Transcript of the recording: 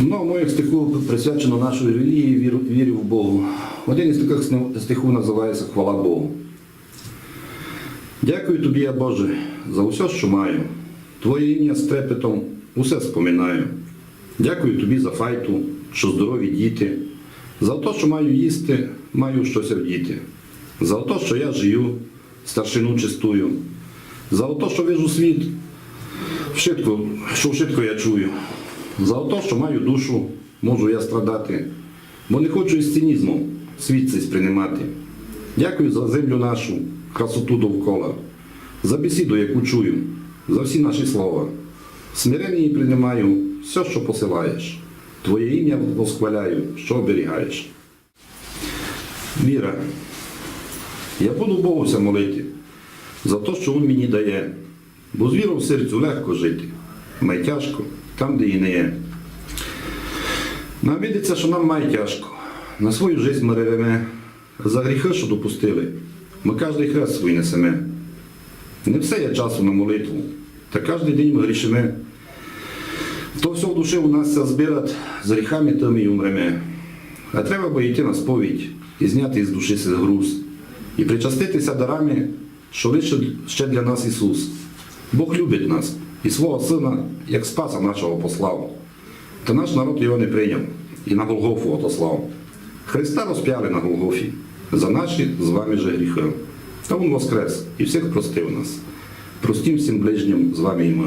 Много моїх стихів присвячено нашій релігії, вірі в Богу. Один із таких стихів називається «Хвала Богу». Дякую тобі, я Боже, за усе, що маю. Твоє ім'я з трепетом усе споминаю. Дякую тобі за файту, що здорові діти, за те, що маю їсти, маю щось вдіти, за те, що я жию, старшину чистую, за те, що вижу світ, що вшитко я чую, за те, що маю душу, можу я страдати, бо не хочу із цинізмом світ цей сприймати. Дякую за землю нашу, красоту довкола, за бесіду, яку чую, за всі наші слова. Смиренні приймаю все, що посилаєш. Твоє ім'я восхваляю, що оберігаєш. Віра. Я буду Богуся молити за те, що Він мені дає, бо з вірою в серцю легко жити, май тяжко там, де і не є. Нам видиться, що нам май тяжко. На свою життя ми ревеме, за гріхи, що допустили. Ми кожний хрест свій несеме. Не все є часу на молитву, та кожен день ми грішиме. То все в душі у нас збирать, з гріхами тими й умреме. А треба бо йти на сповідь і зняти із душі цей груз. І причаститися дарами, що лише ще для нас Ісус. Бог любить нас і свого Сина, як Спаса нашого послав. Та наш народ його не прийняв і на Голгофу отослав. Христа розп'яли на Голгофі за наші з вами же гріхи. Та Він воскрес і всіх простив нас. Простім всім ближнім з вами і ми.